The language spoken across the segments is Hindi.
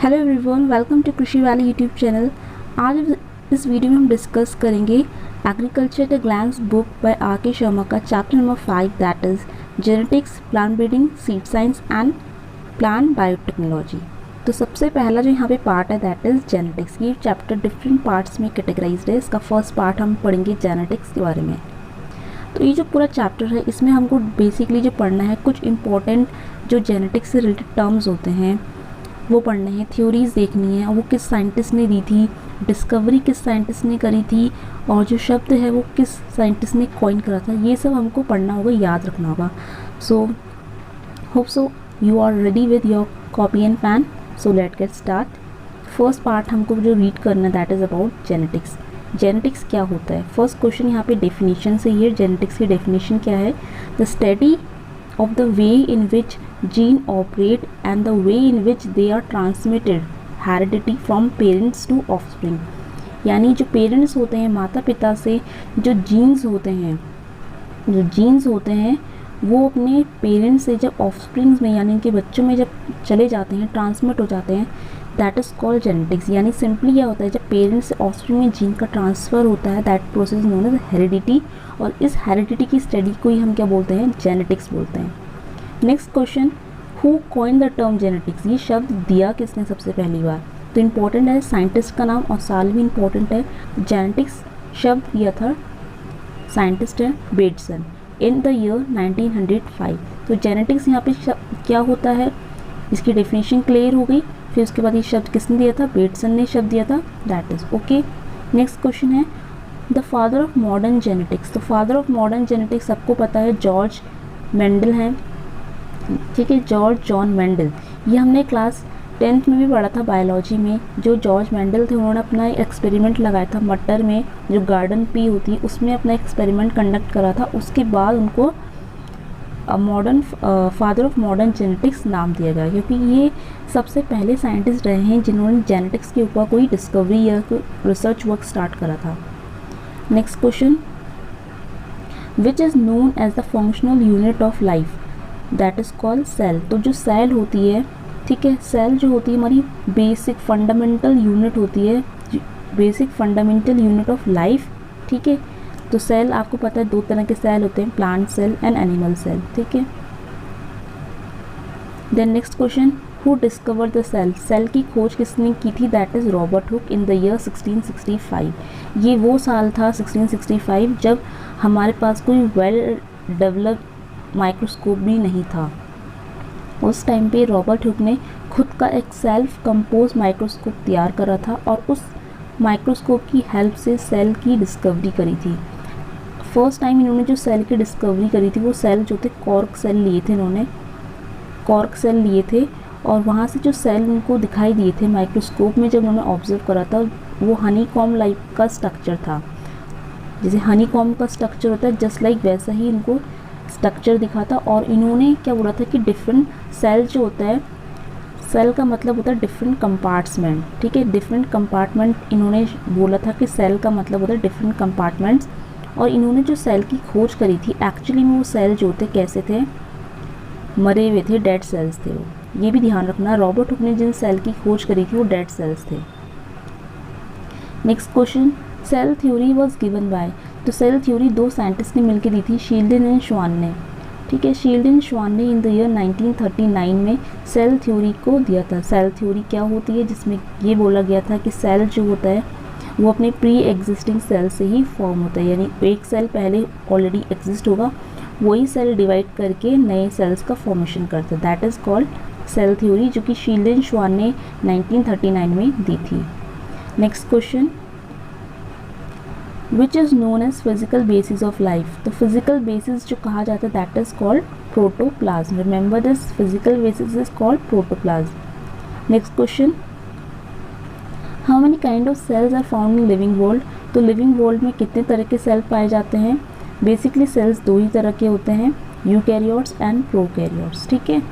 Hello everyone, welcome to Krishi Valley YouTube channel. आज इस वीडियो में हम डिस्कस करेंगे agriculture at a glance book by R K Sharma का chapter number 5 that is genetics, plant breeding, seed science and plant biotechnology. तो सबसे पहला जो यहाँ पे पार्ट है दैट इज़ जेनेटिक्स। ये चैप्टर डिफरेंट पार्ट्स में कैटेगराइज्ड है। इसका फर्स्ट पार्ट हम पढ़ेंगे जेनेटिक्स के बारे में। तो ये जो पूरा चैप्टर है इसमें हमको बेसिकली जो पढ़ना है कुछ इंपॉर्टेंट जो जेनेटिक्स से रिलेटेड टर्म्स होते हैं वो पढ़ने हैं, थ्योरीज देखनी है, वो किस साइंटिस्ट ने दी थी, डिस्कवरी किस साइंटिस्ट ने करी थी, और जो शब्द है वो किस साइंटिस्ट ने कॉइन करा था, ये सब हमको पढ़ना होगा, याद रखना होगा। So hope so you are ready with your copy and pen. So let get start. First part हमको जो रीड करना है that is about genetics. Genetics क्या होता है? फर्स्ट क्वेश्चन यहाँ पे डेफिनेशन से ये जेनेटिक्स की डेफिनेशन क्या है? The study of the way in which gene operate and the way in which they are transmitted heredity from parents to offspring। यानी जो पेरेंट्स होते हैं, माता पिता से जो जीन्स होते हैं वो अपने पेरेंट्स से जब ऑफस्प्रिंग्स में यानी कि बच्चों में जब चले जाते हैं, ट्रांसमिट हो जाते हैं, दैट इज़ कॉल्ड जेनेटिक्स। यानी सिंपली क्या होता है, जब पेरेंट्स से ऑफस्प्रिंग में जीन का ट्रांसफ़र होता है that process known as heredity, और इस हेरिडिटी की स्टडी को ही हम क्या बोलते हैं? जेनेटिक्स बोलते हैं। Next question, who coin the term genetics? ये शब्द दिया किसने सबसे पहली बार? तो इम्पोर्टेंट है साइंटिस्ट का नाम और साल भी इम्पोर्टेंट है। जेनेटिक्स शब्द दिया था साइंटिस्ट है बेटसन इन द ईयर 1905। तो जेनेटिक्स यहाँ पे क्या होता है इसकी डेफिनेशन क्लियर हो गई। फिर उसके बाद ये शब्द किसने दिया था? बेटसन ने शब्द दिया था, that is okay. Next question है the father of modern genetics. तो फादर ऑफ मॉडर्न जेनेटिक्स सबको पता है जॉर्ज मेंडल हैं, ठीक है, जॉर्ज जॉन मेंडल। ये हमने क्लास 10th में भी पढ़ा था बायोलॉजी में। जो जॉर्ज मेंडल थे उन्होंने अपना एक्सपेरिमेंट लगाया था मटर में, जो गार्डन पी होती है उसमें अपना एक्सपेरिमेंट कंडक्ट करा था। उसके बाद उनको modern father of modern genetics नाम दिया गया, क्योंकि ये सबसे पहले साइंटिस्ट रहे हैं जिन्होंने जेनेटिक्स के ऊपर कोई डिस्कवरी या कोई रिसर्च वर्क स्टार्ट करा था। Next question, which is known as the functional unit of life that is called cell. तो जो सेल होती है, ठीक है, सेल जो होती है हमारी बेसिक फंडामेंटल यूनिट होती है, basic fundamental unit of life, ठीक है। तो सेल आपको पता है दो तरह के सेल होते हैं, plant cell and animal cell, ठीक है। Then next question, who discover the cell? Cell की खोज किसने की थी? That is Robert Hooke in the year 1665। ये वो साल था 1665 जब हमारे पास कोई वेल डेवलप्ड माइक्रोस्कोप भी नहीं था। उस टाइम पे रॉबर्ट हुक ने खुद का एक सेल्फ कंपोज माइक्रोस्कोप तैयार करा था और उस माइक्रोस्कोप की हेल्प से सेल की डिस्कवरी करी थी। फर्स्ट टाइम इन्होंने जो सेल की डिस्कवरी करी थी वो सेल जो थे कॉर्क सेल लिए थे, इन्होंने कॉर्क सेल लिए थे और वहाँ से जो सेल उनको दिखाई दिए थे माइक्रोस्कोप में जब उन्होंने ऑब्जर्व करा था वो हनी कॉम लाइक का स्ट्रक्चर था। जैसे हनी कॉम का स्ट्रक्चर होता है जस्ट लाइक वैसा ही इनको स्ट्रक्चर दिखा था। और इन्होंने क्या बोला था कि डिफरेंट सेल जो होता है, सेल का मतलब होता है डिफरेंट कंपार्टमेंट, ठीक है, डिफरेंट कंपार्टमेंट इन्होंने बोला था कि सेल का मतलब होता है डिफरेंट कंपार्टमेंट्स। और इन्होंने जो सेल की खोज करी थी एक्चुअली में वो सेल जो थे कैसे थे? मरे हुए थे, डेड सेल्स थे वो। ये भी ध्यान रखना, रॉबर्ट हुक ने जिन सेल की खोज करी थी वो डेड सेल्स थे। Next question, cell theory was given by. तो सेल थ्योरी दो साइंटिस्ट ने मिलकर दी थी, शील्डन एंड श्वान ने, ठीक है। शील्डन श्वान ने इन द ईयर 1939 में सेल थ्योरी को दिया था। सेल थ्योरी क्या होती है? जिसमें ये बोला गया था कि सेल जो होता है वो अपने प्री एग्जिस्टिंग सेल से ही फॉर्म होता है, यानी एक सेल पहले ऑलरेडी एग्जिस्ट होगा, वही सेल डिवाइड करके नए सेल्स का फॉर्मेशन करता है, that is called cell theory, जो कि शील्डन श्वान ने 1939 में दी थी। Next question, which is known as physical basis of life. तो फिजिकल बेसिस जो कहा जाता है that is called protoplasm. Remember this, physical basis is called protoplasm. Next question, how many kind of cells are found in living world. तो लिविंग वर्ल्ड में कितने तरह के सेल पाए जाते हैं? बेसिकली सेल्स दो ही तरह के होते हैं, यूकैरियोट्स एंड प्रोकैरियोट्स, ठीक है।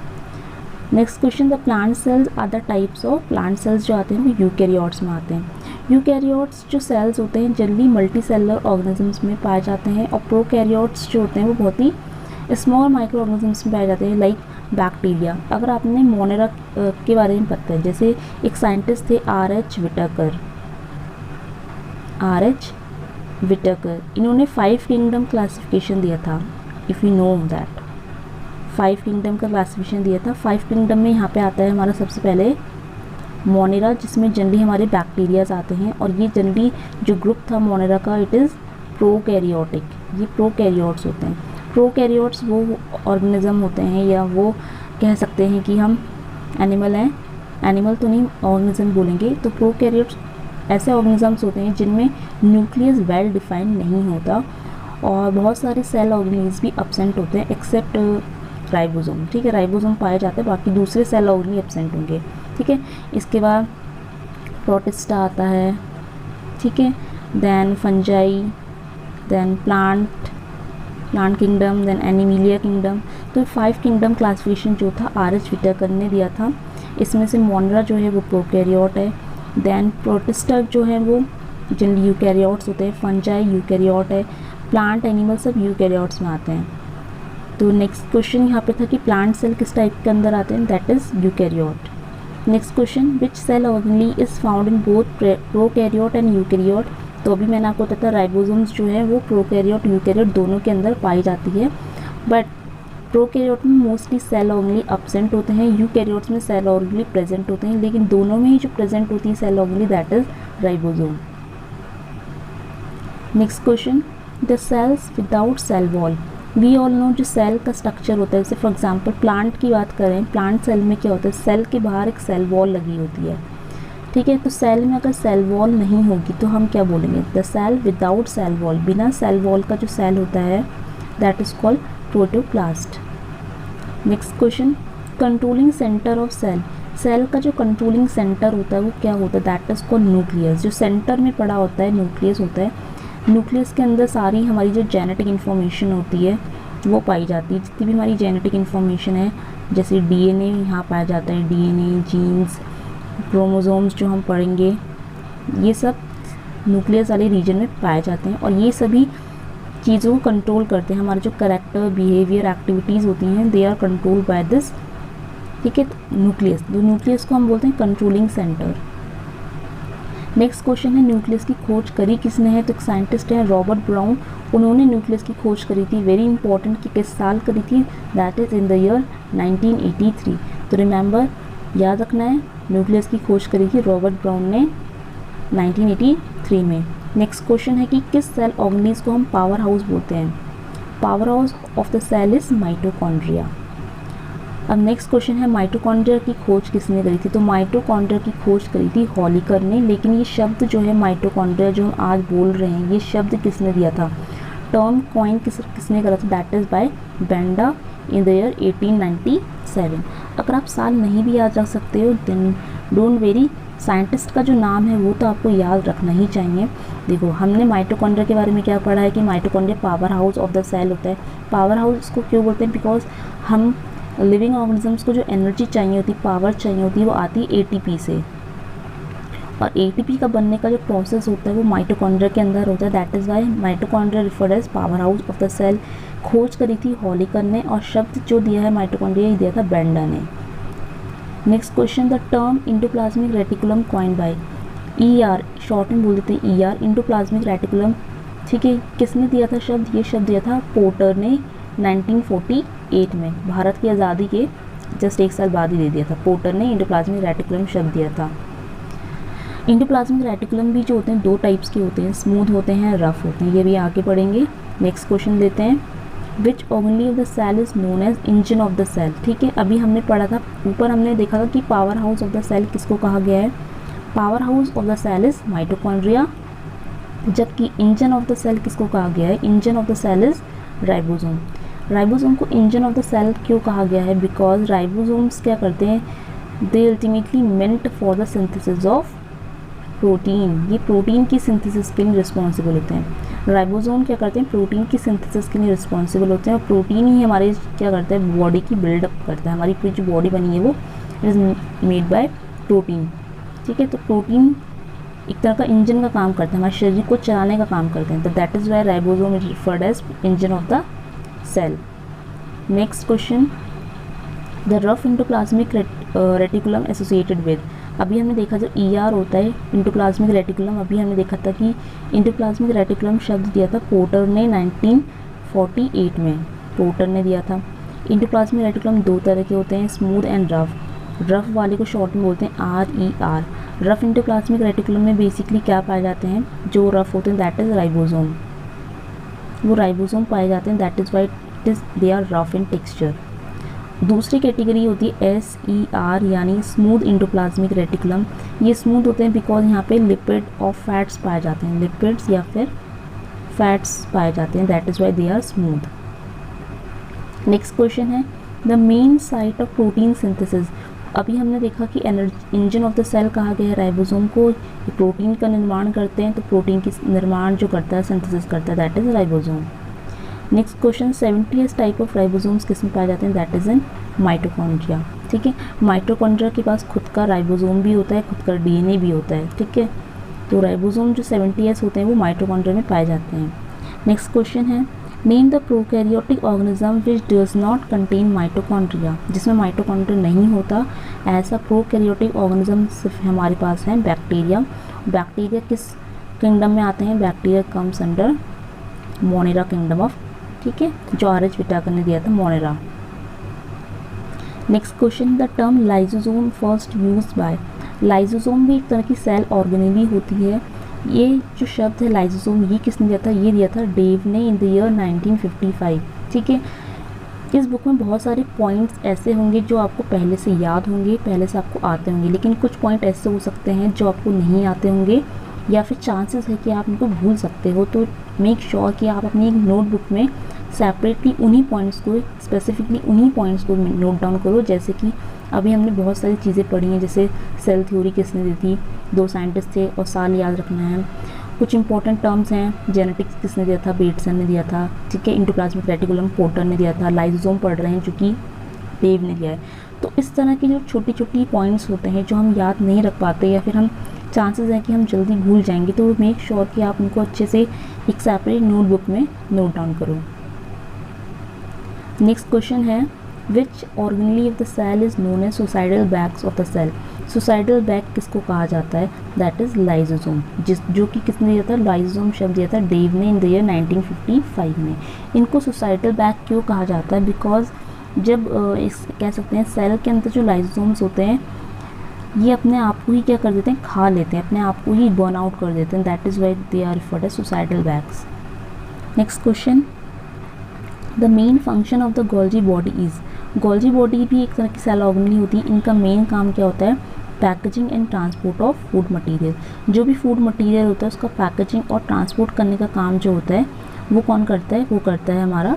Next question, the plant cells are the types of plant cells जो आते हैं वो यूकैरियोट्स में आते हैं। यूकैरियोट्स जो सेल्स होते हैं जनरली मल्टी सेलुलर ऑर्गेनिजम्स में पाए जाते हैं और प्रोकैरियोट्स जो होते हैं वो बहुत ही स्मॉल माइक्रो ऑर्गेनिजम्स में पाए जाते हैं, लाइक बैक्टीरिया। अगर आपने मोनेरा के बारे में पता है, जैसे एक साइंटिस्ट थे R.H. विटाकर, इन्होंने 5 किंगडम क्लासिफिकेशन दिया था, if you know that. 5 kingdom का क्लासिफिकेशन दिया था। 5 किंगडम में यहाँ पे आता है हमारा सबसे पहले मोनेरा, जिसमें जनरली हमारे बैक्टीरियाज आते हैं, और ये जनरली जो ग्रुप था मोनेरा का, इट इज़ प्रोकैरियोटिक। ये प्रोकैरियोट्स होते हैं। प्रोकैरियोट्स वो ऑर्गेनिज्म होते हैं, या वो कह सकते हैं कि हम एनिमल हैं, एनिमल तो नहीं, ऑर्गेनिज्म बोलेंगे। तो प्रोकैरियोट्स ऐसे ऑर्गेनिजम्स होते हैं जिनमें न्यूक्लियस वेल डिफाइंड नहीं होता, और बहुत सारे सेल ऑर्गेनीज भी एब्सेंट होते हैं एक्सेप्ट राइबोसोम। ठीक है, राइबोसोम पाए जाते हैं, बाकी दूसरे सेल ऑर्गेनी एब्सेंट होंगे। ठीक है, इसके बाद प्रोटिस्टा आता है। ठीक है, then fungi, then plant kingdom, then animalia kingdom. तो 5 किंगडम क्लासिफिकेशन जो था R.H. विटाकर ने दिया था। इसमें से मोनेरा जो है वो प्रोकैरियोट है, देन प्रोटिस्टा जो है वो जनरली यूकैरियोट्स होते हैं, फंजाई यूकैरियोट है, प्लांट एनिमल सब यूकैरियोट्स में आते हैं। तो नेक्स्ट क्वेश्चन यहाँ पे था कि प्लांट सेल किस टाइप के अंदर आते हैं, that is eukaryote. Next question, which cell organelle is found in both prokaryote and eukaryote. तो अभी मैंने आपको बताया राइबोसोम्स जो है वो प्रोकैरियोट यूकैरियोट दोनों के अंदर पाई जाती है, बट प्रोकैरियोट में मोस्टली सेल ऑर्गेनली एब्सेंट होते हैं, यूकैरियोट्स में सेल ऑर्गेनली प्रेजेंट होते हैं, लेकिन दोनों में ही जो प्रेजेंट होती है cell organelle, that is ribosome. Next question, the cells without cell wall. We all know जो सेल का स्ट्रक्चर होता है, जैसे फॉर एग्जांपल प्लांट की बात करें, प्लांट सेल में क्या होता है, सेल के बाहर एक सेल वॉल लगी होती है। ठीक है, तो सेल में अगर सेल वॉल नहीं होगी तो हम क्या बोलेंगे, the cell without cell wall. बिना सेल वॉल का जो सेल होता है that is called protoplast. Next question, controlling centre of cell. Cell का जो कंट्रोलिंग सेंटर होता है वो क्या होता है, दैट इज कॉल्ड न्यूक्लियस। जो सेंटर में पड़ा होता है न्यूक्लियस होता है। न्यूक्लियस के अंदर सारी हमारी जो जेनेटिक इन्फॉर्मेशन होती है वो पाई जाती है। जितनी भी हमारी जेनेटिक इन्फॉर्मेशन है, जैसे DNA यहाँ पाया जाता है, DNA, जीन्स, क्रोमोसोम्स जो हम पढ़ेंगे, ये सब न्यूक्लियस वाले रीजन में पाए जाते हैं, और ये सभी चीज़ों को कंट्रोल करते हैं। हमारे जो कैरेक्टर, बिहेवियर, एक्टिविटीज़ होती हैं, they are control by this. ठीक है, न्यूक्लियस, तो न्यूक्लियस को हम बोलते हैं कंट्रोलिंग सेंटर। नेक्स्ट क्वेश्चन है, न्यूक्लियस की खोज करी किसने है, तो एक साइंटिस्ट है रॉबर्ट ब्राउन, उन्होंने न्यूक्लियस की खोज करी थी। वेरी इंपॉर्टेंट कि किस साल करी थी, that is in the year 1983। तो रिमेंबर, याद रखना है, न्यूक्लियस की खोज करी थी रॉबर्ट ब्राउन ने 1983 में। नेक्स्ट क्वेश्चन है कि किस सेल ऑर्गेनीज को हम पावर हाउस बोलते हैं। Power house of the cell is mitochondria. अब नेक्स्ट क्वेश्चन है, माइटोकॉन्ड्रिया की खोज किसने करी थी, तो माइटोकॉन्ड्रिया की खोज करी थी हॉलिकर ने। लेकिन ये शब्द जो है माइटोकॉन्ड्रिया जो हम आज बोल रहे हैं, ये शब्द किसने दिया था, टर्म कॉइन किसने करा था, that is by Benda in the year 1897। अगर आप साल नहीं भी याद रख सकते हो देन डोंट वेरी, साइंटिस्ट का जो नाम है वो तो आपको याद रखना ही चाहिए। देखो, हमने माइटोकॉन्ड्रिया के बारे में क्या पढ़ा है कि mitochondria power house of the cell होता है। पावर हाउस इसको क्यों बोलते हैं, बिकॉज हम लिविंग ऑर्गेनिजम्स को जो एनर्जी चाहिए होती है, पावर चाहिए होती है, वो आती है ATP से, और ATP का बनने का जो प्रोसेस होता है वो माइटोकॉन्ड्रिया के अंदर होता है। That is why mitochondria referred as power house of the cell. खोज करी थी हॉलिकर ने, और शब्द जो दिया है माइटोकॉन्ड्रिया ही दिया था बेंडा ने। Next question, the term endoplasmic reticulum coin by ER, short में बोल देते हैं ER, इंडोप्लाज्मिक रेटिकुलम। ठीक है, किसने दिया था शब्द, ये शब्द दिया था पोर्टर ने 1948 में, भारत की आज़ादी के जस्ट एक साल बाद ही दे दिया था। पोर्टर ने इंडोप्लाज्मिक रेटिकुलम शब्द दिया था। इंडोप्लाज्मिक रेटिकुलम भी जो होते हैं दो टाइप्स के होते हैं, स्मूथ होते हैं, रफ होते हैं, ये भी आगे पढ़ेंगे। नेक्स्ट क्वेश्चन लेते हैं, which organelle of the cell is known as engine of the cell. ठीक है, अभी हमने पढ़ा था, ऊपर हमने देखा था कि power house of the cell किसको कहा गया है, power house of the cell is mitochondria, जबकि इंजन ऑफ द सेल किसको कहा गया है, engine of the cell is ribosome. Ribosome को इंजन ऑफ द सेल क्यों कहा गया है, बिकॉज राइबोसोम्स क्या करते हैं, they ultimately meant for the synthesis of protein. ये प्रोटीन की सिंथेसिस के लिए रिस्पॉन्सिबल होते हैं। राइबोसोम क्या करते हैं, प्रोटीन की सिंथेसिस के लिए रिस्पॉन्सिबल होते हैं, और प्रोटीन ही हमारे क्या करता है, बॉडी की बिल्डअप करता है। हमारी पूरी जो बॉडी बनी है वो it is made by protein. ठीक है, तो प्रोटीन एक तरह का इंजन का काम करता है, हमारे शरीर को चलाने का काम करते हैं। तो that is why ribosome is referred as engine of the cell. Next question, the rough endoplasmic reticulum associated with, अभी हमने देखा जो ER होता है इंडोप्लाज्मिक रेटिकुलम, अभी हमने देखा था कि इंडोप्लाज्मिक रेटिकुलम शब्द दिया था पोर्टर ने 1948 में, पोर्टर ने दिया था। इंडोप्लाज्मिक रेटिकुलम दो तरह के होते हैं, स्मूथ एंड रफ। रफ वाले को शॉर्ट में बोलते हैं RER। रफ इंडोप्लाज्मिक रेटिकुलम में बेसिकली क्या पाए जाते हैं, जो रफ होते हैं दैट इज़ राइबोसोम, वो राइबोसोम पाए जाते हैं, that is why it is they are rough in texture. दूसरी कैटेगरी होती है SER यानी स्मूथ इंडोप्लाज्मिक रेटिकुलम। ये स्मूथ होते हैं बिकॉज यहाँ पे लिपिड और फैट्स पाए जाते हैं, लिपिड्स या फिर फैट्स पाए जाते हैं, that is why they are smooth. Next question है the main site of protein synthesis. अभी हमने देखा कि इंजन ऑफ द सेल कहा गया है राइबोसोम को, प्रोटीन का निर्माण करते हैं, तो प्रोटीन की निर्माण जो करता है, सिंथेसिस करता है, that is ribosome. Next question 70 type of ribosomes किस में पाए जाते हैं, दैट इज़ इन माइटोकॉन्ड्रिया। ठीक है, माइटोकॉन्ड्रिया के पास खुद का राइबोसोम भी होता है, खुद का DNA भी होता है। ठीक है, तो राइबोसोम जो 70 होते हैं वो माइटोकॉन्ड्रिया में पाए जाते हैं। नेक्स्ट क्वेश्चन है name the prokaryotic organism which does not contain mitochondria, जिसमें माइटोकॉन्ड्रिया नहीं होता, ऐसा प्रोकैरियोटिक ऑर्गेनिज्म सिर्फ हमारे पास है बैक्टीरिया। बैक्टीरिया किस किंगडम में आते हैं, bacteria comes under Monera kingdom of, ठीक है, जो RH विटाकर ने दिया था, Monera. Next question the term lysosome first used by, lysosome भी एक तरह की सेल ऑर्गेनेली होती है। ये जो शब्द है लाइसोसोम, ये किसने दिया था, ये दिया था डेव ने इन द ईयर 1955। ठीक है, इस बुक में बहुत सारे पॉइंट्स ऐसे होंगे जो आपको पहले से याद होंगे, पहले से आपको आते होंगे, लेकिन कुछ पॉइंट ऐसे हो सकते हैं जो आपको नहीं आते होंगे या फिर चांसेस है कि आप इनको भूल सकते हो। तो मेक श्योर कि आप अपनी एक नोटबुक में सेपरेटली उन्हीं पॉइंट्स को, स्पेसिफिकली उन्हीं पॉइंट्स को नोट डाउन करो। जैसे कि अभी हमने बहुत सारी चीज़ें पढ़ी हैं, जैसे सेल थ्योरी किसने दी थी, 2 साइंटिस्ट थे और साल याद रखना है। कुछ इंपॉर्टेंट टर्म्स हैं, जेनेटिक्स किसने दिया था, बेटसन ने दिया था। ठीक है, इंडोप्लाज्मिक रेटिकुलम पोर्टर ने दिया था, लाइसोसोम पढ़ रहे हैं जो कि डेव ने दिया है। तो इस तरह की जो छोटी छोटी पॉइंट्स होते हैं जो हम याद नहीं रख पाते या फिर हम चांसेस हैं कि हम जल्दी भूल जाएंगे, तो मेक श्योर कि आप उनको अच्छे से एक सेपरेट नोटबुक में नोट डाउन करो। नेक्स्ट क्वेश्चन है which organelle of the cell is known as suicidal bags of the cell. Suicidal bag किसको कहा जाता है, दैट इज़ लाइसोसोम, जो कि किसने दिया था, लाइसोसोम शब्द दिया था डेव ने इन द ईयर 1955 में। इनको सुसाइडल बैग क्यों कहा जाता है, बिकॉज जब कह सकते हैं सेल के अंदर जो लाइसोसोम्स होते हैं ये अपने आप को ही क्या कर देते हैं, खा लेते हैं, अपने आप को ही बर्न आउट कर देते हैं, that is why they are referred as suicidal bags. Next question the main function of the Golgi body is, Golgi body भी एक तरह की सेल ऑर्गेनेली होती है। इनका मेन काम क्या होता है, packaging and transport of food material. जो भी फूड मटेरियल होता है उसका पैकेजिंग और ट्रांसपोर्ट करने का काम जो होता है वो कौन करता है, वो करता है हमारा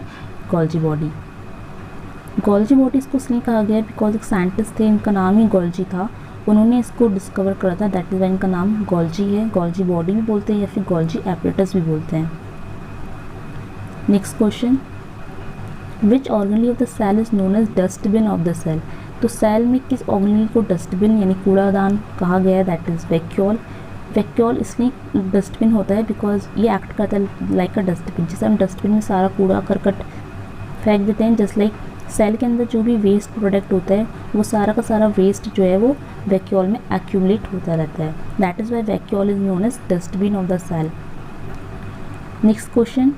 गोल्जी बॉडी। गोल्जी बॉडी इसको इसलिए कहा गया है बिकॉज एक साइंटिस्ट थे, इनका नाम ही गोल्जी था, उन्होंने इसको डिस्कवर करा था, दैट इज़ वाई इनका नाम गोल्जी है। गोल्जी बॉडी भी बोलते हैं या फिर गोल्जी एपरेटस भी बोलते हैं। Next question which organelle of the cell is known as dustbin of the cell. तो सेल में किस ऑर्गेनेली को डस्टबिन यानी कूड़ादान कहा गया है, दैट इज़ वैक्यूल। वैक्यूल इसलिए डस्टबिन होता है बिकॉज ये एक्ट करता है लाइक अ डस्टबिन, जैसे हम डस्टबिन में सारा कूड़ा करकट फेंक देते हैं, जस्ट लाइक सेल के अंदर जो भी वेस्ट प्रोडक्ट होता है वो सारा का सारा वेस्ट जो है वो वैक्यूल में एक्यूमुलेट होता रहता है, that is why vacuole is known as dustbin of the cell. Next question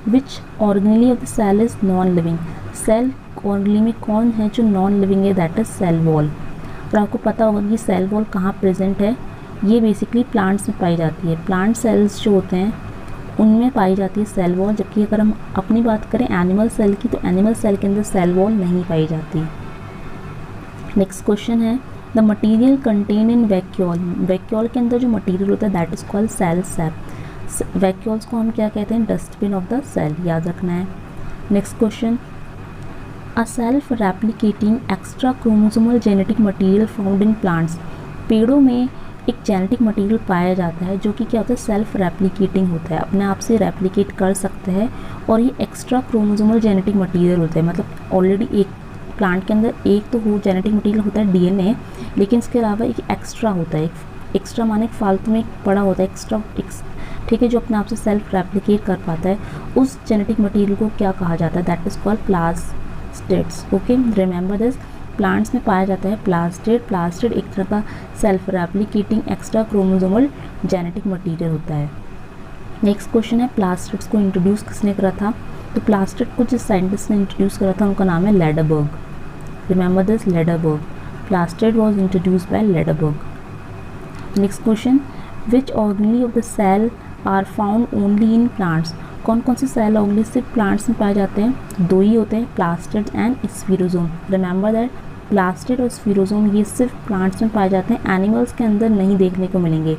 which organelle of the cell is non living. Cell organelle में कौन है जो नॉन लिविंग है, दैट इज सेल वॉल। और आपको पता होगा कि सेल वॉल कहाँ प्रेजेंट है, ये बेसिकली प्लांट्स में पाई जाती है। प्लांट सेल्स जो होते हैं उनमें पाई जाती है सेल वॉल, जबकि अगर हम अपनी बात करें एनिमल सेल की तो एनिमल सेल के अंदर सेल वॉल नहीं पाई जाती। नेक्स्ट क्वेश्चन है the material contain in vacuole. Vacuole के अंदर जो मटीरियल होता है that is called cell sap. Vacuoles को हम क्या कहते हैं, डस्टबिन ऑफ द सेल, याद रखना है। Next question a self replicating extra chromosomal genetic material found in plants. पेड़ों में एक जेनेटिक मटेरियल पाया जाता है जो कि क्या होता है, सेल्फ रेप्लिकेटिंग होता है, अपने आप से रेप्लिकेट कर सकता है, और ये एक्स्ट्रा क्रोमोसोमल जेनेटिक मटेरियल होता है। मतलब ऑलरेडी एक प्लांट के अंदर एक तो वो जेनेटिक मटेरियल होता है DNA, लेकिन इसके अलावा एक एक्स्ट्रा होता है, एक्स्ट्रा माने फालतू में पड़ा होता है एक्स्ट्रा, ठीक है, जो अपने आप से सेल्फ रेप्लिकेट कर पाता है। उस जेनेटिक मटेरियल को क्या कहा जाता है, that is called plastids. Okay, remember this. Plants में पाया जाता है प्लास्टिड। प्लास्टिड एक तरह का self replicating extra chromosomal genetic material होता है। नेक्स्ट क्वेश्चन है प्लास्टिड्स को इंट्रोड्यूस किसने करा था? तो प्लास्टिड को जिस साइंटिस्ट ने इंट्रोड्यूस करा था उनका नाम है Lederberg. Remember this, Lederberg. Plastid was introduce by Lederberg. Next question, which organelle of the cell are found only in plants? कौन कौन से सेल ऑर्गेनली सिर्फ प्लांट्स में पाए जाते हैं? दो ही होते हैं, plastid and spherosome. Remember that, plastid और स्फीरोसोम ये सिर्फ प्लांट्स में पाए जाते हैं, एनिमल्स के अंदर नहीं देखने को मिलेंगे।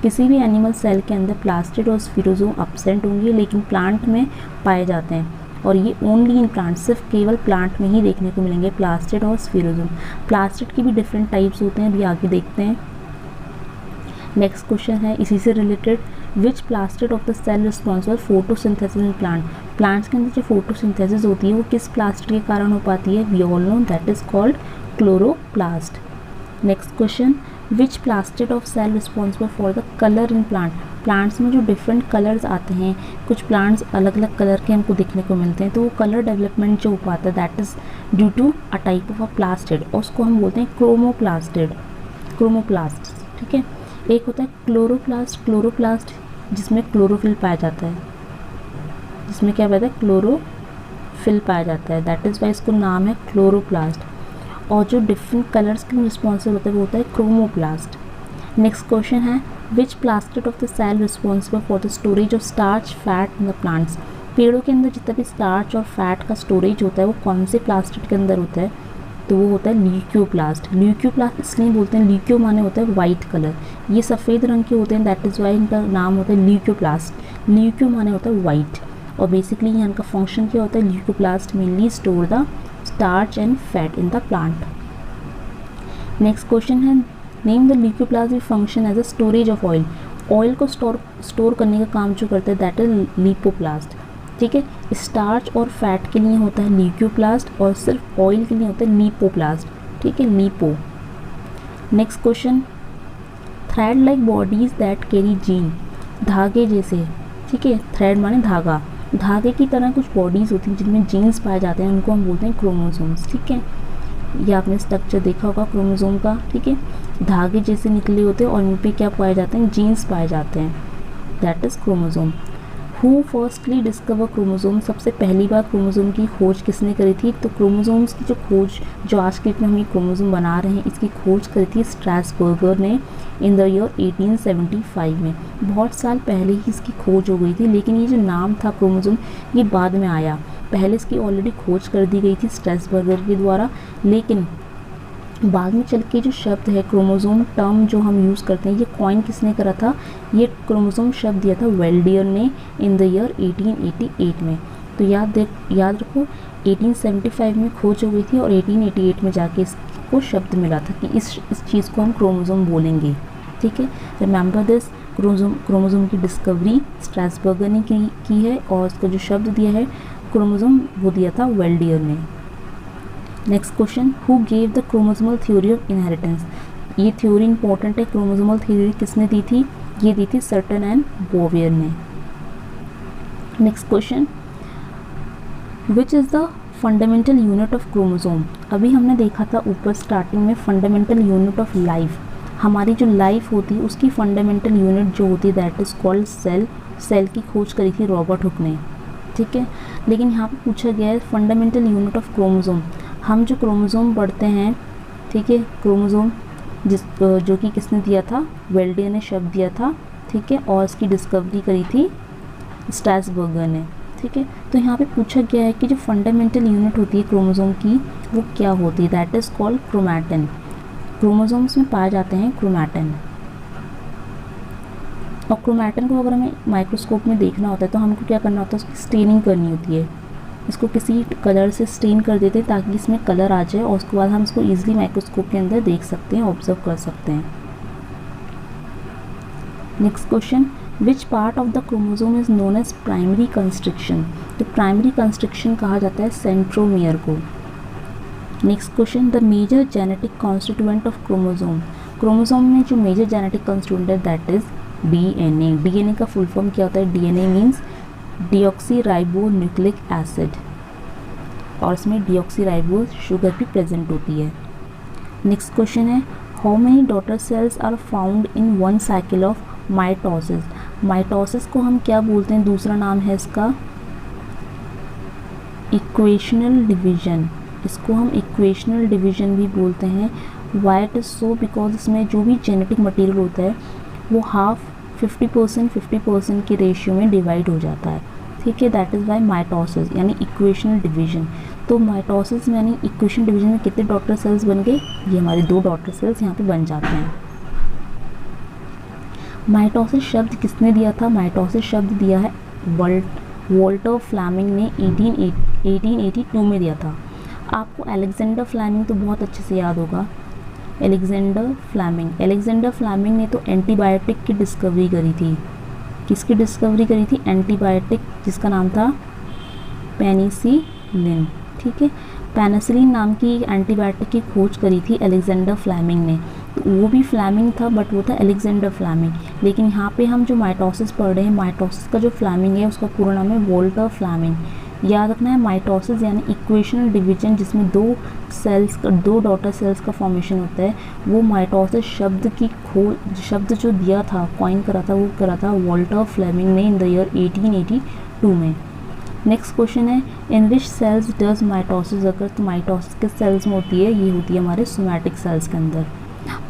किसी भी एनिमल सेल के अंदर प्लास्टिड और स्फीरोसोम एब्सेंट होंगे, लेकिन प्लांट में पाए जाते हैं और ये ओनली इन प्लांट, सिर्फ केवल प्लांट में ही देखने को मिलेंगे प्लास्टिड और स्फीरोसोम। प्लास्टिड की भी डिफरेंट टाइप्स होते हैं, अभी आगे देखते हैं। नेक्स्ट क्वेश्चन है इसी से related, which plastid of the cell responsible photosynthesis in plant? Plants के अंदर जो फोटोसिंथेसिस होती है वो किस प्लास्टिड के कारण हो पाती है? We all know that is called chloroplast. Next question, which plastid of cell responsible for the colour in plant? Plants में जो डिफरेंट कलर्स आते हैं, कुछ प्लांट्स अलग अलग कलर के हमको देखने को मिलते हैं, तो वो कलर डेवलपमेंट जो हो पाता है that is due to a type of a plastid, और उसको हम बोलते हैं क्रोमोप्लास्टिड, क्रोमोप्लास्ट। ठीक है, एक होता है क्लोरोप्लास्ट, क्लोरोप्लास्ट जिसमें क्लोरोफिल पाया जाता है, जिसमें क्या पाया जाता है? क्लोरोफिल पाया जाता है, दैट इज़ वाई इसको नाम है क्लोरोप्लास्ट। और जो डिफरेंट कलर्स के लिए रिस्पॉन्सिबल होता है वो होता है क्रोमोप्लास्ट। नेक्स्ट क्वेश्चन है, which plastid of the cell responsible for the storage of starch fat in the plants? पेड़ों के अंदर जितना भी स्टार्च और फैट का स्टोरेज होता है वो कौन से प्लास्टिड के अंदर होता है? तो वो होता है ल्यूकोप्लास्ट। ल्यूकोप्लास्ट इसलिए बोलते हैं, ल्यूको माने होता है वाइट कलर, ये सफ़ेद रंग के होते हैं, दैट इज़ वाई इनका नाम होता है ल्यूकोप्लास्ट। ल्यूको माने होता है वाइट, और बेसिकली यहाँ इनका फंक्शन क्या होता है? Leucoplast mainly store the starch and fat in the plant. Next question है, name the leucoplast function as a storage of oil. Oil को स्टोर करने का काम जो करता है दैट इज लिपोप्लास्ट। ठीक है, स्टार्च और फैट के लिए होता है ल्यूकोप्लास्ट और सिर्फ ऑयल के लिए होता है लिपोप्लास्ट। ठीक है, lipo. Next question, thread like bodies that carry gene. धागे जैसे, ठीक है, थ्रेड माने धागा, धागे की तरह कुछ बॉडीज़ होती हैं जिनमें जीन्स पाए जाते हैं, उनको हम बोलते हैं क्रोमोसोम्स। ठीक है, ये आपने स्ट्रक्चर देखा होगा क्रोमोसोम का। ठीक है, धागे जैसे निकले होते हैं और इन पे क्या पाए जाते हैं? जीन्स पाए जाते हैं, that is chromosome. Who firstly discover chromosome? सबसे पहली बार क्रोमोसोम की खोज किसने करी थी? तो क्रोमोसोम्स की जो खोज, जो आज के डेट में हम ये क्रोमोसोम बना रहे हैं, इसकी खोज करी थी स्ट्रैसबर्गर ने इन द ईयर 1875 में। बहुत साल पहले ही इसकी खोज हो गई थी, लेकिन ये जो नाम था क्रोमोसोम ये बाद में आया, पहले इसकी ऑलरेडी खोज कर दी गई थी स्ट्रैसबर्गर के द्वारा, लेकिन बाद में चल के जो शब्द है क्रोमोसोम टर्म जो हम यूज़ करते हैं, ये कॉइन किसने करा था? ये क्रोमोसोम शब्द दिया था वेल्डियर ने इन द ईयर 1888 में। तो याद रखो 1875 में खोज हो गई थी और 1888 में जाके इसको शब्द मिला था कि इस चीज़ को हम क्रोमोसोम बोलेंगे। ठीक है, रिमेंबर दिस, क्रोमोसोम की डिस्कवरी स्ट्रैसबर्गर ने की है और उसका जो शब्द दिया है क्रोमोसोम वो दिया था वेल्डियर ने। Next question, who gave the chromosomal theory of inheritance? ये थ्योरी इंपॉर्टेंट है, क्रोमोसोमल थ्योरी किसने दी थी? ये दी थी सर्टन एंड बोवियर ने। Next question, which is the fundamental unit of chromosome? अभी हमने देखा था ऊपर स्टार्टिंग में फंडामेंटल यूनिट ऑफ लाइफ, हमारी जो लाइफ होती है उसकी फंडामेंटल यूनिट जो होती है that is called cell. Cell की खोज करी थी रॉबर्ट हुक ने। ठीक है, लेकिन यहाँ पे पूछा गया है फंडामेंटल यूनिट ऑफ क्रोमोसोम। हम जो क्रोमोसोम पढ़ते हैं, ठीक है, क्रोमोसोम जो कि किसने दिया था? वेल्डियर ने शब्द दिया था। ठीक है, और इसकी डिस्कवरी करी थी स्ट्रैसबर्गर ने। ठीक है, तो यहाँ पे पूछा गया है कि जो फंडामेंटल यूनिट होती है क्रोमोसोम की वो क्या होती है? That is called chromatin. Chromosomes में पाए जाते हैं क्रोमैटिन, और क्रोमैटिन को अगर हमें माइक्रोस्कोप में देखना होता है तो हमको क्या करना होता है? उसकी स्टेनिंग करनी होती है, इसको किसी कलर से स्टेन कर देते हैं ताकि इसमें कलर आ जाए और उसके बाद हम इसको ईजिली माइक्रोस्कोप के अंदर देख सकते हैं, ऑब्जर्व कर सकते हैं। Next question, which part of the chromosome is known as primary construction? तो प्राइमरी कंस्ट्रक्शन कहा जाता है सेंट्रोमियर को। Next question, the major genetic constituent of chromosome? Chromosome में जो मेजर जेनेटिक कॉन्स्टिट्यूएंट है दैट इज डीएनए। डीएनए का फुल फॉर्म क्या होता है? DNA means deoxy ribo nucleic acid. और इसमें डीऑक्सीराइबोज शुगर भी प्रेजेंट होती है। नेक्स्ट क्वेश्चन है, how many daughter sales are found in one cycle of mitosis. Mitosis को हम क्या बोलते हैं, दूसरा नाम है इसका इक्वेशनल डिवीजन। इसको हम इक्वेशनल डिवीजन भी बोलते हैं। Y it is so, because इसमें जो भी जेनेटिक मटेरियल होता है वो हाफ 50% के रेशियो में डिवाइड हो जाता है, ठीक है। दैट इज़ वाई माइटोसिस यानी इक्वेशनल डिवीजन। तो माइटोसिस में यानी इक्वेशन डिवीजन में कितने डॉटर सेल्स बन गए, ये हमारे 2 डॉटर सेल्स यहाँ पे बन जाते हैं। माइटोसिस शब्द किसने दिया था, माइटोसिस शब्द दिया है वॉल्टर फ्लेमिंग ने 1882 में दिया था। आपको अलेक्जेंडर फ्लेमिंग तो बहुत अच्छे से याद होगा। अलेक्जेंडर फ्लेमिंग ने तो एंटीबायोटिक की डिस्कवरी करी थी। किसकी डिस्कवरी करी थी, एंटीबायोटिक, जिसका नाम था पेनिसिलिन, ठीक है। पेनिसिलिन नाम की एंटीबायोटिक की खोज करी थी अलेक्जेंडर फ्लेमिंग ने। तो वो भी फ्लेमिंग था बट वो था अलेक्जेंडर फ्लेमिंग। लेकिन यहाँ पे हम जो माइटोसिस पढ़ रहे हैं, माइटोसिस का जो फ्लेमिंग है उसका पूरा नाम है वॉल्टर फ्लेमिंग। याद रखना है, माइटोसिस यानी इक्वेशनल डिवीजन जिसमें 2 डॉटर सेल्स का फॉर्मेशन होता है, वो माइटोसिस शब्द की खोज, शब्द जो दिया था, कॉइन करा था वॉल्टर फ्लेमिंग ने इन द ईयर 1882 में। नेक्स्ट क्वेश्चन है, in which sales does mitosis अगर। तो माइटोसिस किस सेल्स में होती है, ये होती है हमारे सोमैटिक सेल्स के अंदर।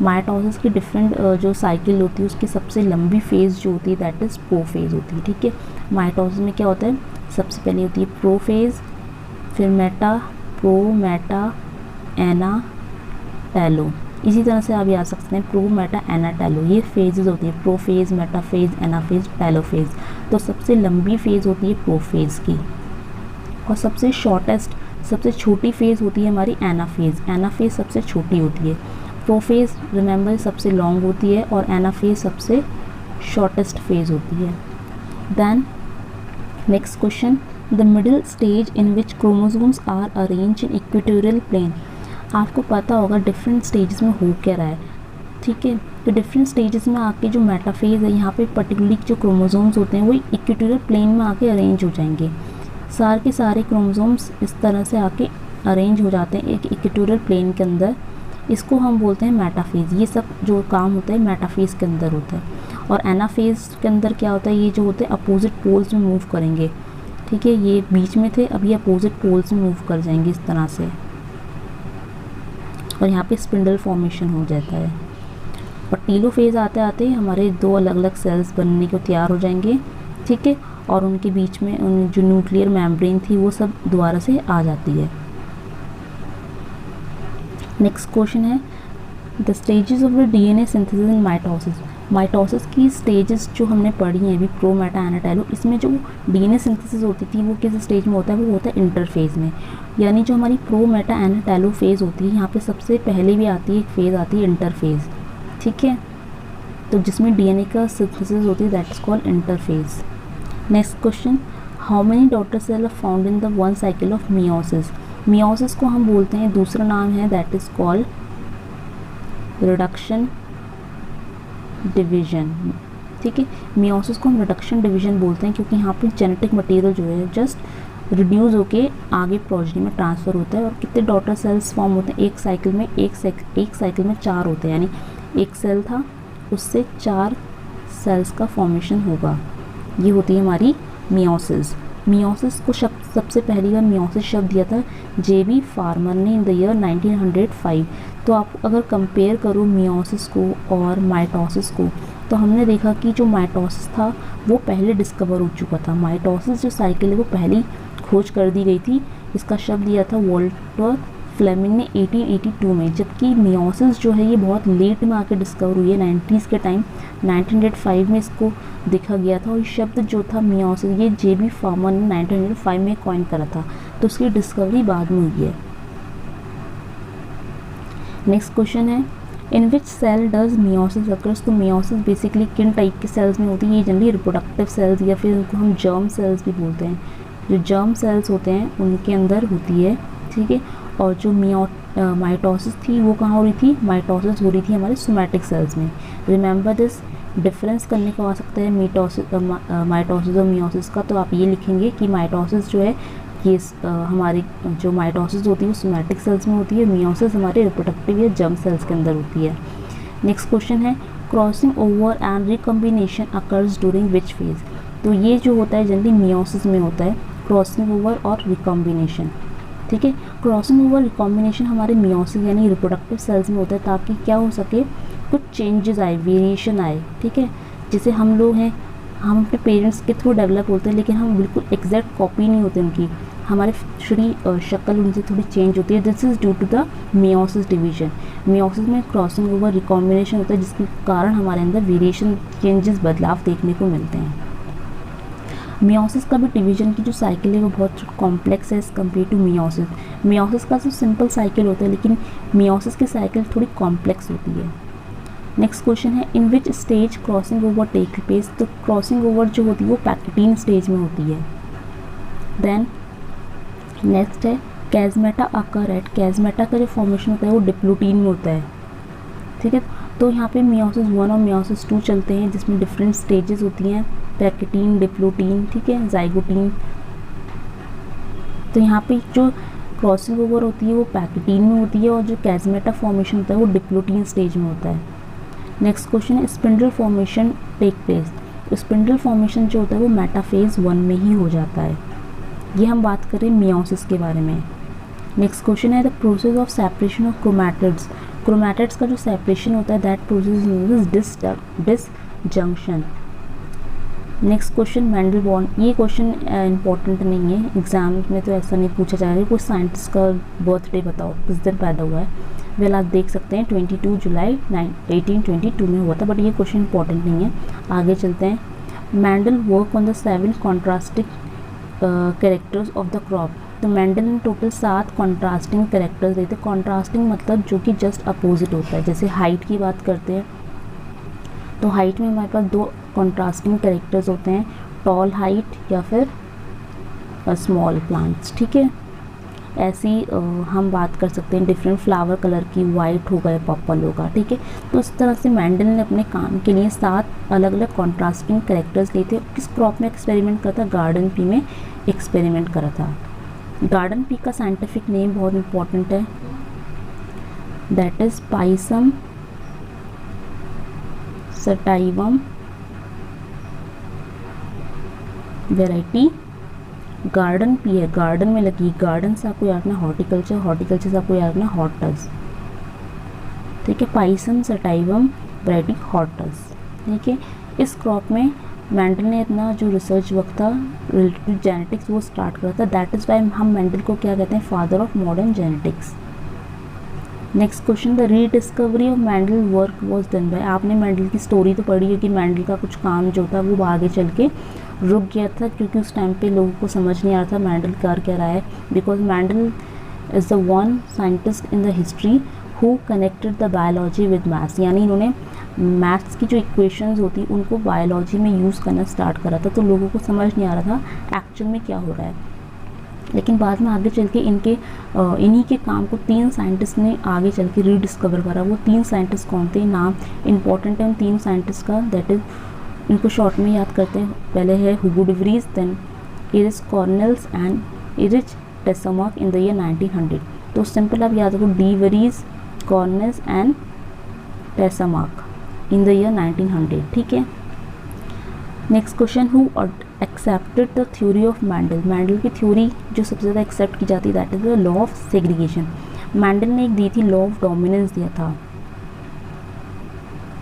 माइटोसिस की डिफरेंट जो साइकिल होती है उसकी सबसे लंबी फेज़ जो होती है दैट इज़ प्रोफेज होती है, ठीक है। माइटोसिस में क्या होता है, सबसे पहले होती है प्रोफेज, फिर मेटा एना टेलो। इसी तरह से आप याद सकते हैं प्रो मेटा एना टेलो, ये फेजेस होती है, प्रोफेज, मेटाफेज, एनाफेज, टेलोफेज। तो सबसे लंबी फेज़ होती है प्रोफेज की, और सबसे शॉर्टेस्ट, सबसे छोटी फेज़ होती है हमारी एनाफेज। एनाफेज सबसे छोटी होती है। प्रोफेज रिमेंबर सबसे लॉन्ग होती है और एनाफेज सबसे शॉर्टेस्ट फेज़ होती है। Then next question, the middle stage in which chromosomes are arrange in equatorial plane. आपको पता होगा डिफरेंट स्टेजेस में हो क्या रहा है, ठीक है। तो डिफरेंट स्टेजेस में आके जो मेटाफेज है, यहाँ पे पर्टिकुलरली जो क्रोमोसोम्स होते हैं वो इक्वेटोरियल प्लेन में आके अरेंज हो जाएंगे। सारे के सारे क्रोमोसोम्स इस तरह से आके अरेंज हो जाते हैं एक इक्वेटोरियल प्लेन के अंदर। इसको हम बोलते हैं मेटाफेज। ये सब जो काम होता है मेटाफेज के अंदर होता है। और एनाफेज के अंदर क्या होता है, ये जो होते हैं अपोजिट पोल्स में मूव करेंगे, ठीक है। ये बीच में थे, अब ये अपोजिट पोल्स में मूव कर जाएंगे इस तरह से, और यहाँ पे स्पिंडल फॉर्मेशन हो जाता है। और टीलोफेज आते आते हमारे 2 अलग अलग सेल्स बनने को तैयार हो जाएंगे, ठीक है। और उनके बीच में उन जो न्यूक्लियर मेम्ब्रेन थी वो सब दोबारा से आ जाती है। नेक्स्ट क्वेश्चन है, the stages of the DNA synthesis in mitosis. Mitosis की स्टेजेस जो हमने पढ़ी हैं अभी, प्रो मेटा एना टेलो, इसमें जो डीएनए सिंथेसिस होती थी वो किस स्टेज में होता है, वो होता है इंटरफेज में। यानी जो हमारी प्रो मेटा एना टेलो फेज़ होती है, यहाँ पे सबसे पहले भी आती है एक फेज़ आती है इंटरफेज, ठीक है। तो जिसमें डीएनए का सिंथेसिस होती है that is called interphase. Next question, how many daughter cell are found in the one cycle of meiosis. Meiosis को हम बोलते हैं, दूसरा नाम है that is called reduction division, ठीक है। मियोसिस को हम रिडक्शन डिवीजन बोलते हैं क्योंकि यहाँ पे जेनेटिक मटेरियल जो है जस्ट रिड्यूस होके आगे प्रोजेनी में ट्रांसफ़र होता है। और कितने डॉटर सेल्स फॉर्म होते हैं एक साइकिल में, एक साइकिल में 4 होते हैं, यानी एक सेल था उससे 4 सेल्स का फॉर्मेशन होगा। ये होती है हमारी मियोसिस। मियोसिस को सबसे पहली बार मियोसिस शब्द दिया था जेबी फार्मर ने इन द ईयर 1905। तो आप अगर कंपेयर करो मियोसिस को और माइटोसिस को, तो हमने देखा कि जो माइटोसिस था वो पहले डिस्कवर हो चुका था। माइटोसिस जो साइकिल है वो पहली खोज कर दी गई थी। इसका शब्द दिया था वॉल्टर फ्लेमिंग ने 1882 में, जबकि मियोसिस जो है ये बहुत लेट में आके डिस्कवर हुई है, 90s के टाइम 1905 में इसको देखा गया था। और ये शब्द जो था मियोसिस ये जेबी फार्मर ने 1905 में कॉइन करा था, तो उसकी डिस्कवरी बाद में हुई है। नेक्स्ट क्वेश्चन है, in which cell does meiosis occurs. तो मियोसिस बेसिकली किन टाइप के सेल्स में होती है, ये जनरली रिप्रोडक्टिव सेल्स या फिर उनको हम जर्म सेल्स भी बोलते हैं। जो जर्म सेल्स होते हैं उनके अंदर होती है, ठीक है। और जो माइटोसिस थी वो कहाँ हो रही थी, माइटोसिस हो रही थी हमारे सोमैटिक सेल्स में। रिमेंबर दिस, डिफरेंस करने को आ सकता है माइटोसिस और मियोसिस का। तो आप ये लिखेंगे कि माइटोसिस जो है ये हमारी जो माइटोसिस होती है वो सोमैटिक सेल्स में होती है, मियोसिस हमारे रिप्रोडक्टिव या जर्म सेल्स के अंदर होती है। नेक्स्ट क्वेश्चन है crossing over and recombination occurs during which phase. तो ये जो होता है जनरली मियोसिस में होता है, क्रॉसिंग ओवर और रिकम्बिनेशन। ठीक है, क्रॉसिंग ओवर रिकॉम्बिनेशन हमारे मियोसिस यानी रिप्रोडक्टिव सेल्स में होता है, ताकि क्या हो सके, कुछ चेंजेस आए, वेरिएशन आए। ठीक है, जैसे हम लोग हैं, हम अपने पेरेंट्स के थ्रू डेवलप होते हैं, लेकिन हम बिल्कुल एग्जैक्ट कॉपी नहीं होते उनकी, हमारे शक्ल उनसे थोड़ी चेंज होती है। This is due to the meiosis division. Meiosis में क्रॉसिंग ओवर रिकॉम्बिनेशन होता है, जिसके कारण हमारे अंदर वेरिएशन, चेंजेस, बदलाव देखने को मिलते हैं। मियोसिस का भी डिवीजन की जो साइकिल है वो बहुत कॉम्प्लेक्स है as compare to meiosis. Meiosis का जो सिंपल साइकिल होता है, लेकिन मियोसिस की साइकिल थोड़ी कॉम्प्लेक्स होती है। नेक्स्ट क्वेश्चन है in which stage crossing over take place. तो क्रॉसिंग ओवर जो होती है वो पैकेटीन स्टेज में होती है। देन नेक्स्ट है कैज़मेटा अकर एट। कैज़मेटा का जो फॉर्मेशन होता है वो डिप्लोटीन में होता है। ठीक है, तो यहाँ पे मियोसिस 1 और मियोसिस 2 चलते हैं, जिसमें डिफरेंट स्टेजेस होती हैं, पैकेटीन, डिप्लोटीन, ठीक है, जाइगोटीन। तो यहाँ पे जो क्रॉसिंग ओवर होती है वो पैकेटीन में होती है, और जो कैज़मेटा फॉर्मेशन होता है वो डिप्लोटीन स्टेज में होता है। नेक्स्ट क्वेश्चन है spindle formation take place. Spindle formation जो होता है वो मेटाफेज 1 में ही हो जाता है। ये हम बात करें मियोसिस के बारे में। नेक्स्ट क्वेश्चन है the process of separation of chromatids. Chromatids का जो सेपरेशन होता है that process is disjunction. Next question Mendel born. ये क्वेश्चन इंपॉर्टेंट नहीं है, एग्जाम में तो ऐसा नहीं पूछा जा रहा है कोई साइंटिस्ट का बर्थडे बताओ किस दिन पैदा हुआ है। वेल आप देख सकते हैं 22 जुलाई 1822 में हुआ था, बट ये क्वेश्चन इंपॉर्टेंट नहीं है। आगे चलते हैं। Mendel work on the 7 contrasting characters of the crop. तो मैंडल ने टोटल 7 कॉन्ट्रास्टिंग कैरेक्टर्स देते। कॉन्ट्रास्टिंग मतलब जो कि जस्ट अपोजिट होता है। जैसे हाइट की बात करते हैं तो हाइट में हमारे पास 2 कॉन्ट्रास्टिंग कैरेक्टर्स होते हैं, टॉल हाइट या फिर स्मॉल प्लांट्स। ठीक है, ऐसी हम बात कर सकते हैं डिफरेंट फ्लावर कलर की, वाइट होगा या पर्पल होगा। ठीक है, तो इस तरह से मैंडल ने अपने काम के लिए 7 अलग अलग कॉन्ट्रास्टिंग कैरेक्टर्स लिए थे। किस क्रॉप में एक्सपेरिमेंट करा था? गार्डन पी में एक्सपेरिमेंट करा था। गार्डन पी का साइंटिफिक नेम बहुत इंपॉर्टेंट है, that is Pisum sativum variety. Garden pea है, गार्डन में लगी, गार्डन से आपको याद रखना हॉर्टिकल्चर, हॉर्टिकल्चर से आपको याद रखना हॉर्टस। ठीक है, पाइसम सटाइवम वैरायटी हॉर्टस। ठीक है, इस क्रॉप में मैंडल ने अपना जो रिसर्च वर्क था रिलेटेड टू जेनेटिक्स वो स्टार्ट करा था। दैट इज़ वाई हम मैंडल को क्या कहते हैं? Father of modern genetics. Next question the rediscovery of Mendel work was done by. आपने मैंडल की स्टोरी तो पढ़ी है कि मैंडल का कुछ काम जो था वो आगे चल के रुक गया था, क्योंकि उस टाइम पे लोगों को समझ नहीं आ रहा था मैंडल कर क्या रहा है। Because Mendel is the one scientist in the history who connected the biology with maths. यानी इन्होंने मैथ्स की जो इक्वेशंस होती उनको बायोलॉजी में यूज़ करना स्टार्ट करा था, तो लोगों को समझ नहीं आ रहा था एक्चुअल में क्या हो रहा है। लेकिन बाद में आगे चल के इन्हीं के काम को 3 साइंटिस्ट ने आगे चल के रीडिस्कवर करा। वो 3 साइंटिस्ट कौन थे? नाम इंपॉर्टेंट है उन 3 साइंटिस्ट का, दैट इज़ इनको शॉर्ट में याद करते हैं। पहले है Hugo de Vries, then Iris Correns and Erich Tschermak in the year 1900। तो सिंपल आप याद रखो, de Vries, Correns and Tschermak in the year 1900। ठीक है, next question who accepted the theory of Mendel. Mendel की थ्योरी जो सबसे ज़्यादा एक्सेप्ट की जाती है that is the law of segregation. Mendel ने एक दी थी लॉ ऑफ डोमिनेंस दिया था।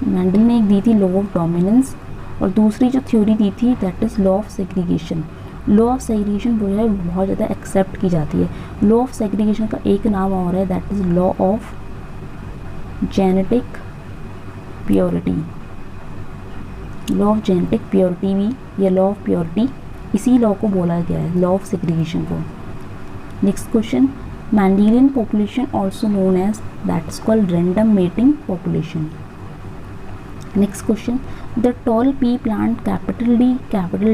मैंडल ने एक दी थी लॉ ऑफ डोमिनेंस, और दूसरी जो थ्योरी दी थी that is law of segregation. Law of segregation जो है बहुत ज़्यादा एक्सेप्ट की जाती है। लॉ ऑफ सेग्रीगेशन का एक नाम और है that is law of genetic purity. Law of genetic purity भी या लॉ ऑफ प्योरिटी इसी लॉ को बोला गया है, लॉ ऑफ सेग्रीगेशन को। Next question Mendelian population also known as that is called random mating population. Next question the tall pea plant capital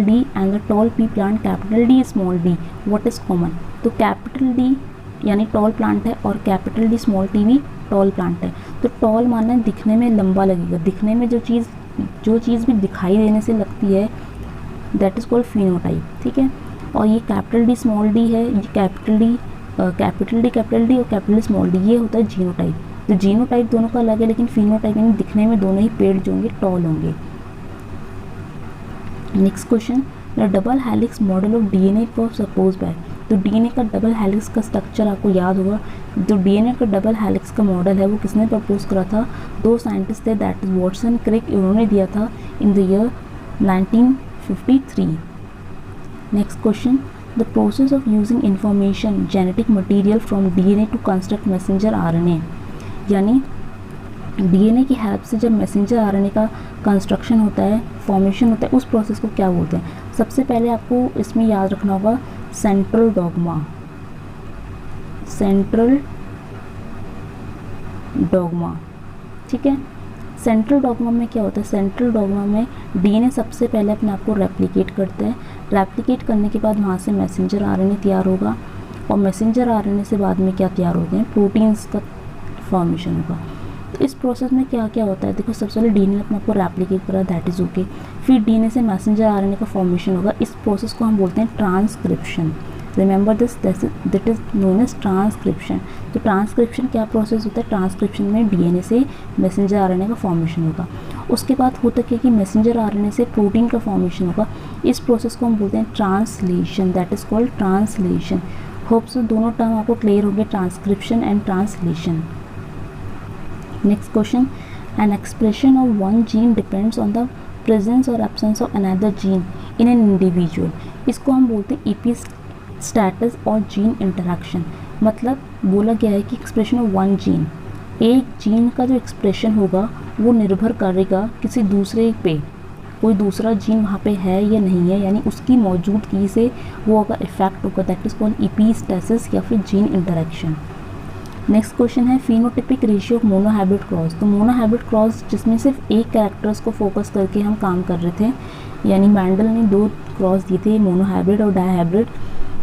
D and the tall pea plant capital D small D what is common. तो कैपिटल डी यानी टॉल प्लांट है और कैपिटल डी स्मॉल टी भी टॉल प्लांट है। तो टॉल माना दिखने में लंबा लगेगा, दिखने में जो चीज़ भी दिखाई देने से लगती है दैट इज़ कॉल्ड फिनोटाइप। ठीक है, और ये कैपिटल डी स्मॉल डी है, ये कैपिटल डी और कैपिटल डी स्मॉल डी, ये होता है जीनोटाइप। तो जीनोटाइप दोनों का अलग है, लेकिन फिनोटाइप यानी दिखने में दोनों ही पेड़ जो होंगे टॉल होंगे। Next question, the double helix model of DNA को सपोज बाय। तो डीएनए का डबल हेलिक्स का स्ट्रक्चर आपको याद होगा। जो डीएनए का डबल हेलिक्स का मॉडल है वो किसने प्रपोज करा था? दो साइंटिस्ट थे, दैट इज वॉटसन क्रिक, इन्होंने दिया था in the year 1953। Next question, the process of using information genetic material from DNA to construct messenger RNA, यानी डीएनए की हेल्प से जब मैसेंजर आरएनए का कंस्ट्रक्शन होता है, फॉर्मेशन होता है, उस प्रोसेस को क्या बोलते हैं? सबसे पहले आपको इसमें याद रखना होगा सेंट्रल डॉग्मा। सेंट्रल डॉग्मा, ठीक है। सेंट्रल डॉग्मा में क्या होता है? सेंट्रल डॉग्मा में डीएनए सबसे पहले अपने आप को रेप्लिकेट करता है। रेप्लिकेट करने के बाद वहाँ से मैसेंजर आरएनए तैयार होगा, और मैसेंजर आरएनए से बाद में क्या तैयार होते हैं? प्रोटीन्स का फॉर्मेशन होगा। तो इस प्रोसेस में क्या क्या होता है? देखो, सबसे पहले डीएनए अपने आप को रेप्लिकेट करा, दैट इज़ ओके। फिर डीएनए से मैसेंजर आरएनए का फॉर्मेशन होगा। इस प्रोसेस को हम बोलते हैं transcription. Remember this, that is known as transcription. तो ट्रांसक्रिप्शन क्या प्रोसेस होता है? ट्रांसक्रिप्शन में डीएनए से मैसेंजर आरएनए का फॉर्मेशन होगा। उसके बाद होता क्या कि मैसेंजर आरएनए से प्रोटीन का फॉर्मेशन होगा। इस प्रोसेस को हम बोलते हैं translation, that is called translation. Hope so दोनों टर्म आपको क्लियर हो गए, transcription and translation. Next question, an expression of one gene depends on the presence और absence of another gene in an individual. इसको हम बोलते हैं एपिस्टैटिस और जीन इंटरैक्शन। मतलब बोला गया है कि एक्सप्रेशन ऑफ वन जीन, एक जीन का जो एक्सप्रेशन होगा वो निर्भर करेगा किसी दूसरे पे, कोई दूसरा जीन वहाँ पे है या नहीं है, यानी उसकी मौजूदगी से वो अगर इफेक्ट होगा, दैट इज कॉल्ड एपिस्टैटिस या फिर जीन इंटरैक्शन। नेक्स्ट क्वेश्चन है phenotypic ratio of monohybrid cross. तो मोनोहाइब्रिड क्रॉस जिसमें सिर्फ एक कैरेक्टर्स को फोकस करके हम काम कर रहे थे, यानी मैंडल ने दो क्रॉस दिए थे, मोनोहाइब्रिड और डायहाइब्रिड।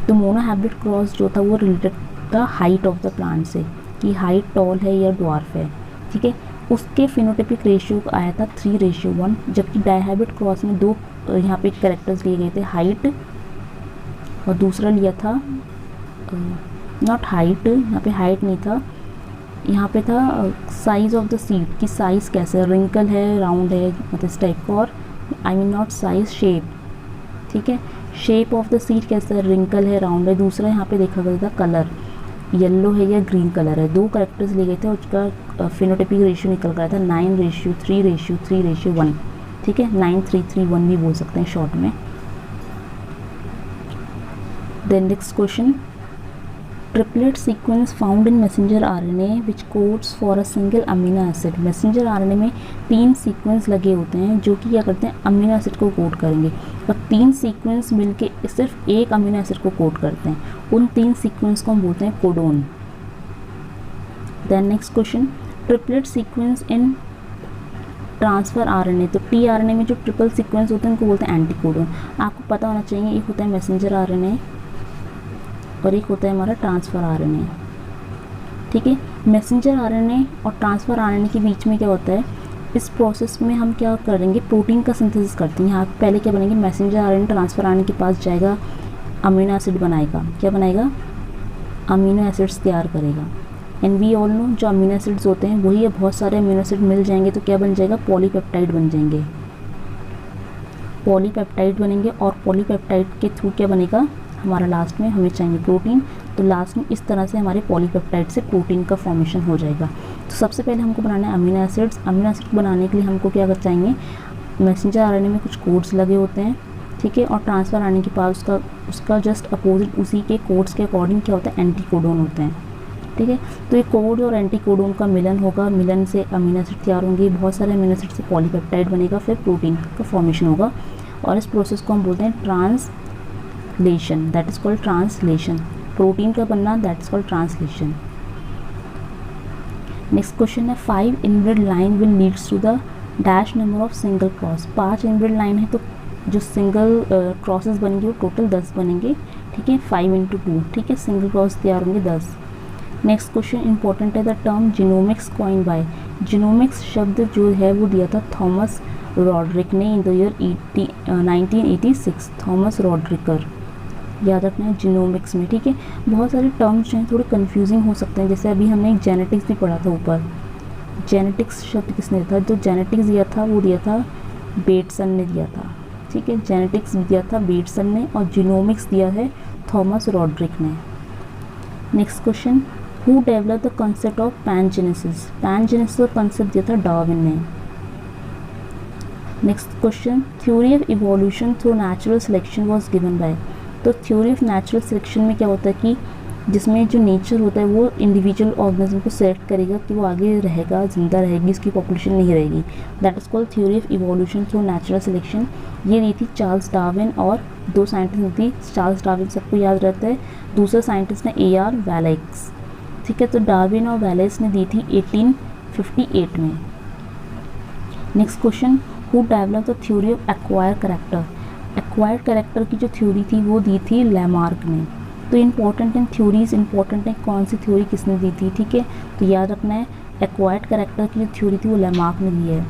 तो मोनोहाइब्रिड क्रॉस जो था वो रिलेटेड था हाइट ऑफ द प्लांट से, कि हाइट टॉल है या ड्वार्फ है, ठीक है। उसके फिनोटिपिक रेशियो आया था 3:1, जबकि डायहाइब्रिड क्रॉस में दो यहाँ पे कैरेक्टर्स लिए गए थे, हाइट और दूसरा लिया था नॉट हाइट, यहाँ पे हाइट नहीं था, यहाँ पे था साइज़ ऑफ द सीड, की साइज़ कैसे, रिंकल है, राउंड है, मतलब इस टाइप का, और I mean not size, shape, ठीक है। शेप ऑफ द सीड कैसा है, रिंकल है, राउंड है। दूसरा यहाँ पे देखा गया था कलर, येलो है या ग्रीन कलर है। दो कैरेक्टर्स लिए गए थे, उसका फिनोटिपिक रेशियो निकल गया था 9:3:3:1, ठीक है। 9:3:3:1 भी बोल सकते हैं शॉर्ट में। Then next question, triplet sequence found in messenger RNA which codes for a single amino acid. Messenger RNA में 3 सीक्वेंस लगे होते हैं जो कि क्या करते हैं, अमीनो एसिड को कोड करेंगे, और 3 सीक्वेंस मिलके सिर्फ एक अमीनो एसिड को कोड करते हैं। उन 3 सीक्वेंस को हम बोलते हैं codon. Then next question, triplet sequence in transfer RNA. तो टीआरएनए में जो ट्रिपल सीक्वेंस होते हैं उनको बोलते हैं एंटीकोडोन। आपको पता होना चाहिए, एक होता है मैसेंजर आरएनए और एक होता है हमारा ट्रांसफ़र आरएनए, ठीक है। मैसेंजर आरएनए और ट्रांसफ़र आरएनए के बीच में क्या होता है, इस प्रोसेस में हम क्या करेंगे, प्रोटीन का सिंथेसिस करते हैं। यहाँ पहले क्या बनेंगे, मैसेंजर आरएनए ट्रांसफ़र आरएनए के पास जाएगा, अमीनो एसिड बनाएगा, क्या बनाएगा, अमीनो एसिड्स तैयार करेगा। एंड वी ऑल नो जो अमीनो एसिड्स होते हैं वही है, बहुत सारे अमीनो एसिड मिल जाएंगे तो क्या बन जाएगा, पॉलीपेप्टाइड बन जाएंगे, पॉलीपेप्टाइड बनेंगे। और पॉलीपेप्टाइड के थ्रू क्या बनेगा हमारा, लास्ट में हमें चाहिए प्रोटीन, तो लास्ट में इस तरह से हमारे पॉलीपेप्टाइड से प्रोटीन का फॉर्मेशन हो जाएगा। तो सबसे पहले हमको बनाना है अमीनो एसिड्स। अमीनो एसिड बनाने के लिए हमको क्या कर चाहिए, मैसेंजर आरएनए में कुछ कोड्स लगे होते हैं, ठीक है, और ट्रांसफ़र आने के पास उसका जस्ट अपोजिट उसी के कोड्स के अकॉर्डिंग क्या होता है, एंटीकोडोन होते हैं, ठीक है। तो ये कोड और एंटीकोडोन का मिलन होगा, मिलन से अमीनो एसिड तैयार होंगे, बहुत सारे अमीनो एसिड से पॉलीपेप्टाइड बनेगा, फिर प्रोटीन का फॉर्मेशन होगा, और इस प्रोसेस को हम बोलते हैं translation, that is called translation. Protein का बनना, that is called translation. Next question है 5 inbred line will leads to the dash number of single cross. 5 inbred line है तो जो सिंगल क्रॉसेस बनेंगे वो टोटल 10 बनेंगे, ठीक है, 5 × 2, ठीक है, सिंगल क्रॉस तैयार होंगे 10। नेक्स्ट क्वेश्चन इंपॉर्टेंट है, the term genomics coin by. Genomics शब्द जो है वो दिया था थॉमस रॉड्रिक ने in the year 1986, Thomas Roderick, याद रखना है जीनोमिक्स में, ठीक है। बहुत सारे टर्म्स जो हैं थोड़े कंफ्यूजिंग हो सकते हैं, जैसे अभी हमने एक जेनेटिक्स भी पढ़ा था ऊपर। जेनेटिक्स शब्द किसने दिया था? जो जेनेटिक्स दिया था वो दिया था बेटसन ने दिया था, ठीक है। जेनेटिक्स दिया था बेटसन ने और जीनोमिक्स दिया है थॉमस रॉड्रिक ने। Next question, who develop the concept of pangenesis? Pangenesis का कॉन्सेप्ट दिया था डार्विन ने। Next question, theory of evolution through natural selection was given by? तो थ्योरी ऑफ नेचुरल सिलेक्शन में क्या होता है कि जिसमें जो नेचर होता है वो इंडिविजुअल ऑर्गेनिज्म को सेलेक्ट करेगा कि वो आगे रहेगा, जिंदा रहेगी, इसकी पॉपुलेशन नहीं रहेगी। That is called theory of evolution through natural selection. ये दी थी चार्ल्स डार्विन और दो साइंटिस्ट थी। चार्ल्स डार्विन सबको याद रहता है, दूसरा साइंटिस्ट ने AR वैलेस, ठीक है। तो डार्विन और वैलेस ने दी थी 1858 में। Next question, who develop the theory of acquire character? Acquired character की जो थ्योरी थी वो दी थी लैमार्क ने। तो इंपॉर्टेंट है थ्योरीज, इंपॉर्टेंट है कौन सी थ्योरी किसने दी थी, ठीक है। तो याद रखना है एक्वायर्ड करेक्टर की जो थ्योरी थी वो लैमार्क ने दी है।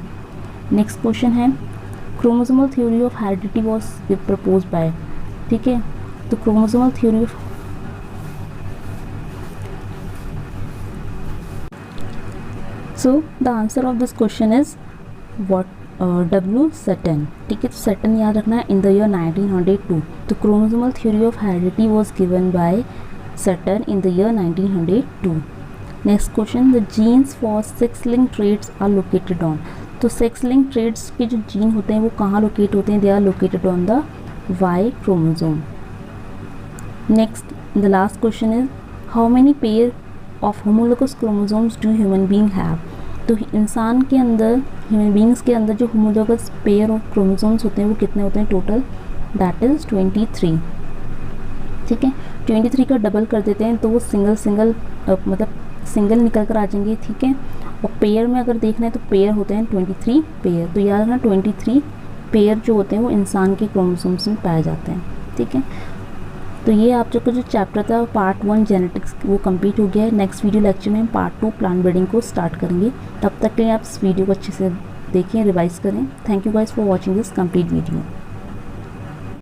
नेक्स्ट क्वेश्चन है, chromosomal theory of heredity was propose by? ठीक है, तो chromosomal theory of so the answer of this question is what W Sutton, ठीक है। तो सटन याद रखना है इन द ईयर 1902। तो chromosomal theory of heredity was given by Sutton in the year 1902। Next question, the genes for sex link traits are located on? तो सेक्स लिंक ट्रेट्स के जो जीन होते हैं वो कहाँ लोकेट होते हैं? They are located on the Y chromosome. Next the last question is, how many pair of homologous chromosomes do human being have? तो इंसान के अंदर, ह्यूमन बींग्स के अंदर जो होमोलोगस पेयर ऑफ क्रोमोसोम्स होते हैं वो कितने होते हैं टोटल? दैट इज़ 23, ठीक है। 23 का डबल कर देते हैं तो वो सिंगल मतलब सिंगल निकल कर आ जाएंगे, ठीक है। और पेयर में अगर देखना है तो पेयर होते हैं 23 पेयर। तो याद रखना 23 पेयर जो होते हैं वो इंसान के क्रोमोसोम्स में पाए जाते हैं, ठीक है। तो ये आप जो चैप्टर था पार्ट 1 जेनेटिक्स वो कंप्लीट हो गया है। नेक्स्ट वीडियो लेक्चर में हम पार्ट 2 प्लांट ब्रीडिंग को स्टार्ट करेंगे। तब तक के लिए आप इस वीडियो को अच्छे से देखें, रिवाइज करें। Thank you guys for watching this complete video.